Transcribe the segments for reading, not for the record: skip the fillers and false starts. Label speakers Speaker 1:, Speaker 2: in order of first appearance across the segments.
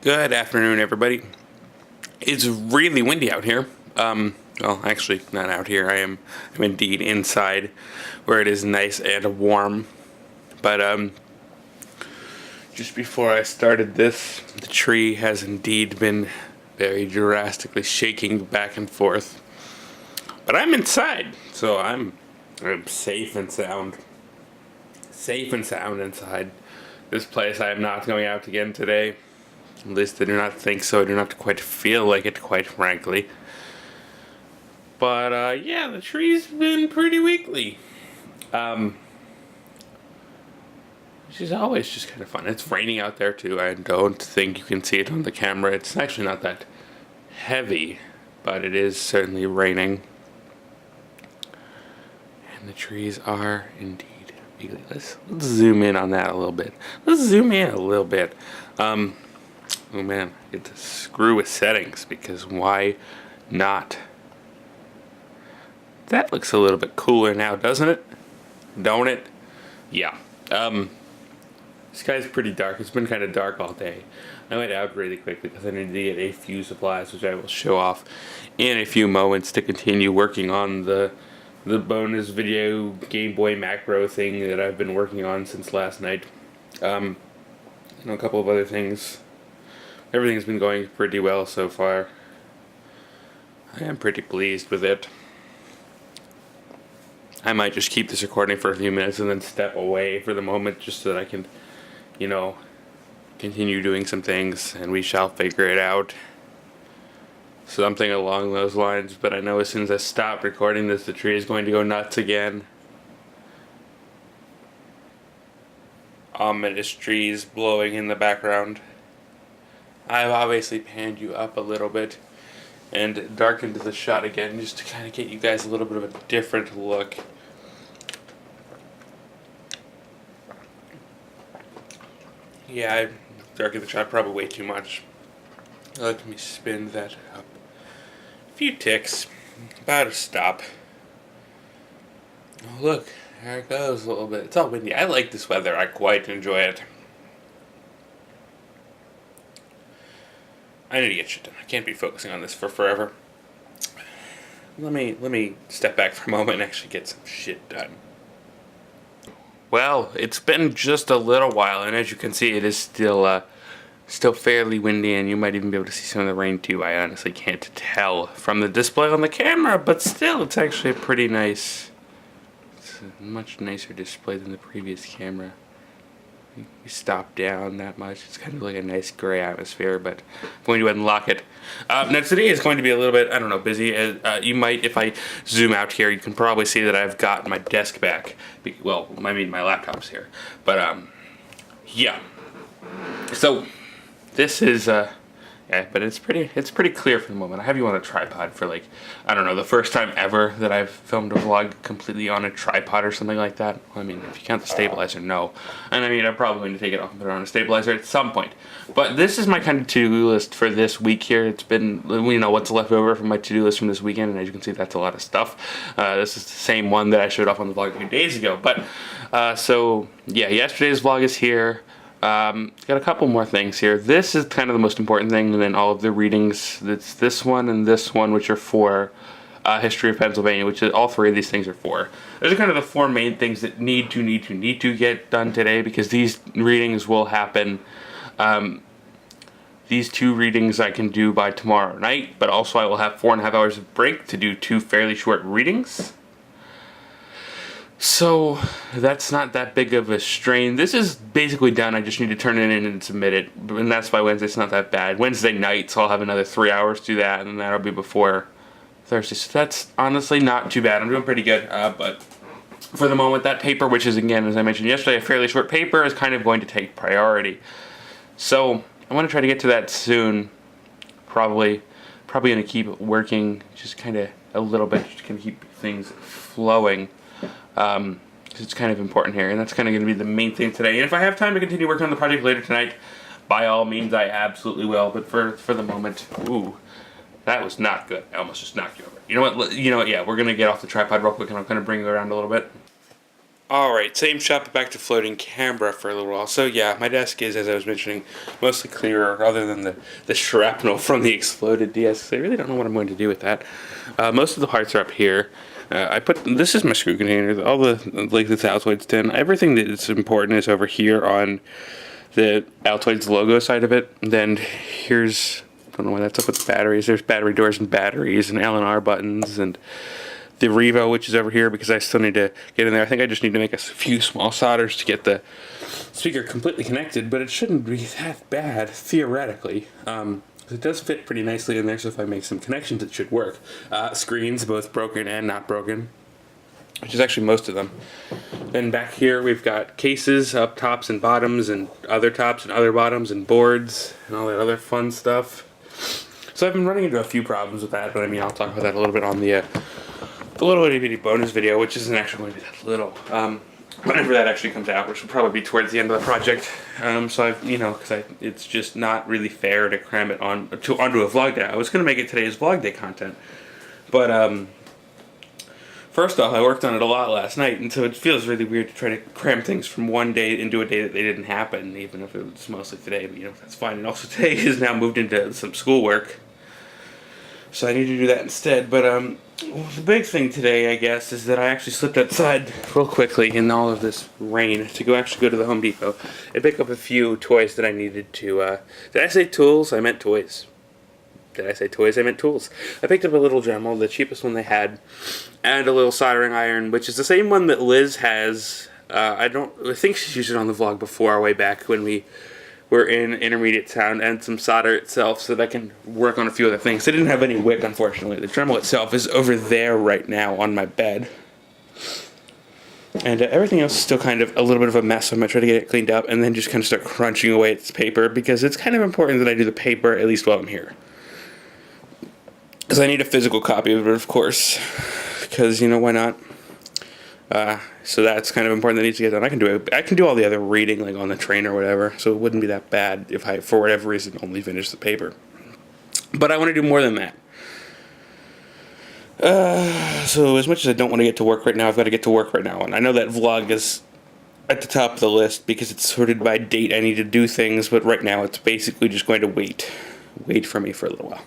Speaker 1: Good afternoon, everybody. It's really windy out here. Well, actually, not out here. I'm indeed inside, where it is nice and warm. But just before I started this, the tree has indeed been very drastically shaking back and forth. But I'm inside, so I'm safe and sound. Safe and sound inside this place. I am not going out again today. At least I do not think so. I do not quite feel like it, quite frankly. But, yeah, the tree's been pretty wiggly. Which is always just kind of fun. It's raining out there, too. I don't think you can see it on the camera. It's actually not that heavy, but it is certainly raining. And the trees are indeed wiggly. Let's zoom in on that a little bit. Oh man, I get to screw with settings because why not? That looks a little bit cooler now, doesn't it? Don't it? Yeah. This sky's pretty dark. It's been kind of dark all day. I went out really quickly because I needed to get a few supplies, which I will show off in a few moments to continue working on the bonus video Game Boy macro thing that I've been working on since last night. And a couple of other things. Everything's been going pretty well so far. I am pretty pleased with it. I might just keep this recording for a few minutes and then step away for the moment just so that I can, continue doing some things and we shall figure it out. Something along those lines, but I know as soon as I stop recording this, the tree is going to go nuts again. Ominous trees blowing in the background. I've obviously panned you up a little bit and darkened the shot again just to kind of get you guys a little bit of a different look. Yeah, I darkened the shot probably way too much. Let me spin that up. A few ticks. About to stop. Oh look, there it goes a little bit. It's all windy. I like this weather. I quite enjoy it. I need to get shit done. I can't be focusing on this for forever. Let me step back for a moment and actually get some shit done. Well, it's been just a little while, and as you can see, it is still fairly windy, and you might even be able to see some of the rain too. I honestly can't tell from the display on the camera, but still, it's actually a pretty nice. It's a much nicer display than the previous camera. We stopped down that much. It's kind of like a nice gray atmosphere, but I'm going to go ahead and lock it. Now today is going to be a little bit, I don't know, busy. You might, if I zoom out here, you can probably see that I've got my desk back. Well, I mean my laptop's here. But, yeah. So, this is, yeah, but it's pretty clear for the moment. I have you on a tripod for like, I don't know, the first time ever that I've filmed a vlog completely on a tripod or something like that. Well, I mean, if you count the stabilizer, no. And I mean, I'm probably going to take it off and put it on a stabilizer at some point. But this is my kind of to-do list for this week here. It's been, what's left over from my to-do list from this weekend, and as you can see, that's a lot of stuff. This is the same one that I showed off on the vlog a few days ago. But, so, yeah, yesterday's vlog is here. Got a couple more things here. This is kind of the most important thing, and then all of the readings. It's this one and this one, which are for History of Pennsylvania, which is, all three of these things are for. Those are kind of the four main things that need to get done today, because these readings will happen. These two readings I can do by tomorrow night, but also I will have 4.5 hours of break to do two fairly short readings. So, that's not that big of a strain. This is basically done. I just need to turn it in and submit it. And that's by Wednesday. It's not that bad. Wednesday night, so I'll have another 3 hours to do that. And then that'll be before Thursday. So that's honestly not too bad. I'm doing pretty good. But for the moment, that paper, which is, again, as I mentioned yesterday, a fairly short paper, is kind of going to take priority. So, I want to try to get to that soon. Probably going to keep working just kind of a little bit. Just kind of keep things flowing. Because it's kind of important here, and that's kind of going to be the main thing today. And if I have time to continue working on the project later tonight, by all means, I absolutely will. But for the moment, ooh, that was not good. I almost just knocked you over. You know what? Yeah, we're going to get off the tripod real quick, and I'm going to bring you around a little bit. Alright, same shot, but back to floating camera for a little while. So yeah, my desk is, as I was mentioning, mostly clearer, other than the shrapnel from the exploded DS. I really don't know what I'm going to do with that. Most of the parts are up here. This is my screw container, all the Altoids tin. Everything that is important is over here on the Altoids logo side of it. And then here's, I don't know why that's up with the batteries. There's battery doors and batteries and L&R buttons and the Revo, which is over here because I still need to get in there. I think I just need to make a few small solders to get the speaker completely connected, but it shouldn't be that bad, theoretically. It does fit pretty nicely in there, so if I make some connections, it should work. Screens, both broken and not broken, which is actually most of them. Then back here, we've got cases, up tops and bottoms, and other tops and other bottoms, and boards, and all that other fun stuff. So I've been running into a few problems with that, but I mean, I'll talk about that a little bit on the little itty bitty bonus video, which isn't actually going to be that little. Whenever that actually comes out, which will probably be towards the end of the project. So I've, because it's just not really fair to cram it onto a vlog day. I was going to make it today's vlog day content, but first off, I worked on it a lot last night, and so it feels really weird to try to cram things from one day into a day that they didn't happen, even if it was mostly today. But that's fine. And also today is now moved into some schoolwork, so I need to do that instead. But the big thing today, I guess, is that I actually slipped outside real quickly in all of this rain to actually go to the Home Depot and pick up a few toys that I needed to, did I say tools? I meant toys. Did I say toys? I meant tools. I picked up a little Dremel, the cheapest one they had, and a little soldering iron, which is the same one that Liz has. I think she's used it on the vlog before, way back when we were in intermediate sound, and some solder itself so that I can work on a few other things. I didn't have any wick, unfortunately. The Dremel itself is over there right now on my bed. And everything else is still kind of a little bit of a mess, so I'm going to try to get it cleaned up and then just kind of start crunching away at this paper, because it's kind of important that I do the paper at least while I'm here. Because I need a physical copy of it, of course, because, why not? So that's kind of important that needs to get done. I can do all the other reading, like on the train or whatever, so it wouldn't be that bad if I, for whatever reason, only finish the paper. But I want to do more than that. So as much as I don't want to get to work right now, I've got to get to work right now. And I know that vlog is at the top of the list because it's sorted by date I need to do things, but right now it's basically just going to wait for me for a little while.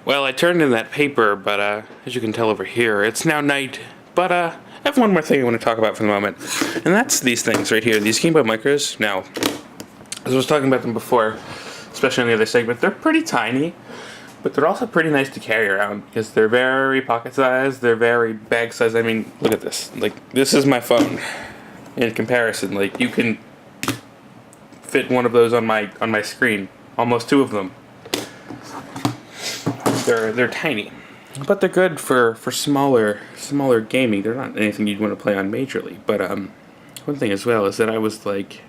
Speaker 1: Well, I turned in that paper, but as you can tell over here, it's now night. But I have one more thing I want to talk about for the moment, and that's these things right here, these Game Boy Micros. Now, as I was talking about them before, especially on the other segment, they're pretty tiny, but they're also pretty nice to carry around because they're very pocket-sized, they're very bag-sized. I mean, look at this. Like, this is my phone in comparison. Like, you can fit one of those on my screen, almost two of them. They're tiny, but they're good for smaller gaming. They're not anything you'd want to play on majorly. But one thing as well is that I was like,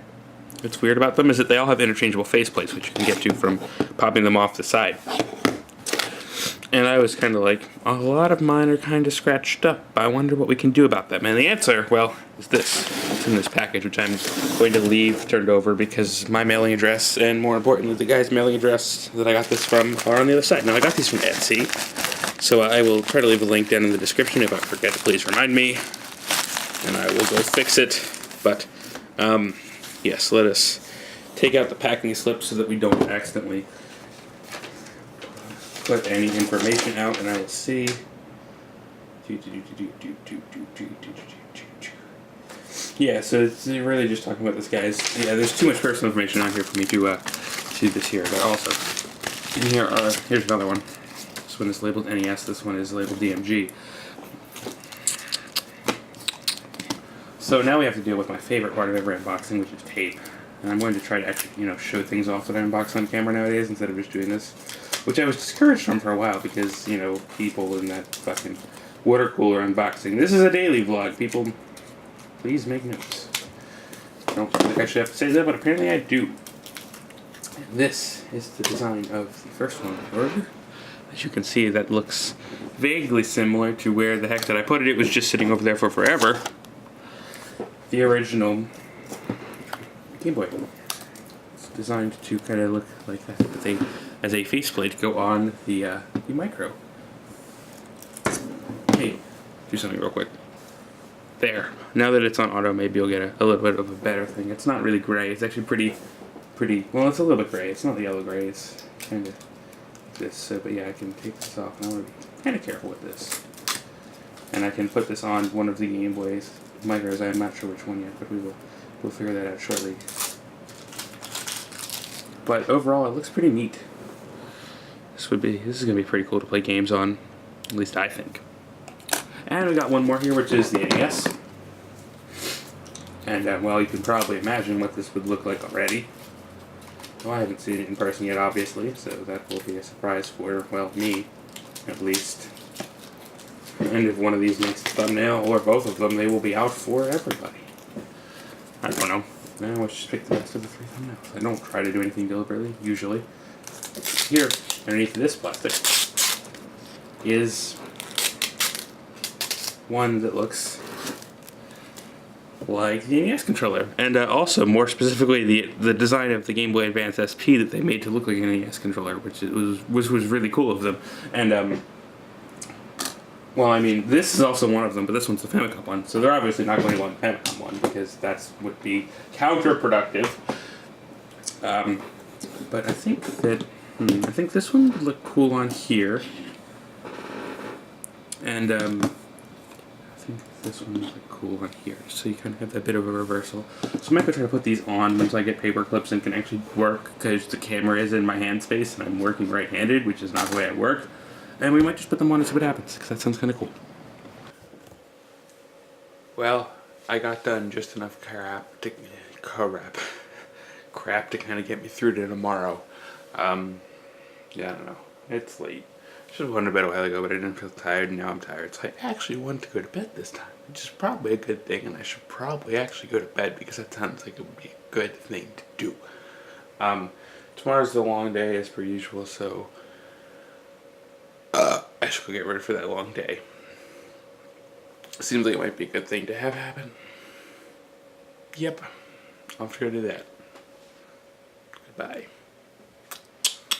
Speaker 1: what's weird about them is that they all have interchangeable faceplates, which you can get to from popping them off the side. And I was kind of like, a lot of mine are kind of scratched up. I wonder what we can do about them. And the answer, well, is this. It's in this package, which I'm going to leave turned over because my mailing address, and more importantly, the guy's mailing address that I got this from, are on the other side. Now, I got these from Etsy, so I will try to leave a link down in the description. If I forget, please remind me, and I will go fix it. But, yes, let us take out the packing slip so that we don't accidentally put any information out, and I will see. Yeah, so it's really just talking about this, guys. Yeah, there's too much personal information on here for me to do this here, but also in here are, here's another one. This one is labeled NES, this one is labeled DMG. So now we have to deal with my favorite part of every unboxing, which is tape. And I'm going to try to actually, show things off that I unbox on camera nowadays instead of just doing this. Which I was discouraged from for a while because, people in that fucking water cooler unboxing. This is a daily vlog. People, please make notes. I don't think I should have to say that, but apparently I do. And this is the design of the first one. As you can see, that looks vaguely similar to where the heck did I put it. It was just sitting over there for forever. The original Game Boy. It's designed to kind of look like that thing as a faceplate to go on the micro. Hey, do something real quick. There. Now that it's on auto, maybe you'll get a little bit of a better thing. It's not really gray. It's actually pretty, well, it's a little bit gray. It's not yellow gray. It's kind of this. So, but yeah, I can take this off. And I want to be kind of careful with this. And I can put this on one of the Game Boys. Micros, I'm not sure which one yet, but we'll figure that out shortly. But overall, it looks pretty neat. This is gonna be pretty cool to play games on, at least I think. And we got one more here, which is the NES. And well, you can probably imagine what this would look like already. Well, I haven't seen it in person yet, obviously, so that will be a surprise for, well, me, at least. And if one of these makes a thumbnail, or both of them, they will be out for everybody. I don't know. Now let's just pick the best of the 3 thumbnails. I don't try to do anything deliberately, usually. Here, underneath this plastic, is one that looks like the NES controller. And also, more specifically, the design of the Game Boy Advance SP that they made to look like an NES controller, which was really cool of them. And, well, I mean, this is also one of them, but this one's the Famicom one, so they're obviously not going to want the Famicom one, because that would be counterproductive. But I think that, I think this one would look cool on here, and I think this one would look cool on here, so you kind of have that bit of a reversal. So I might go try to put these on once I get paper clips and can actually work, because the camera is in my hand space, and I'm working right-handed, which is not the way I work. And we might just put them on and see what happens, because that sounds kind of cool. Well, I got done just enough crap to kind of get me through to tomorrow. Yeah, I don't know. It's late. I should have gone to bed a while ago, but I didn't feel tired, and now I'm tired. So I actually want to go to bed this time, which is probably a good thing, and I should probably actually go to bed, because that sounds like it would be a good thing to do. Tomorrow's the long day, as per usual, so I should go get ready for that long day. Seems like it might be a good thing to have happen. Yep. I'll have to go do that. Goodbye.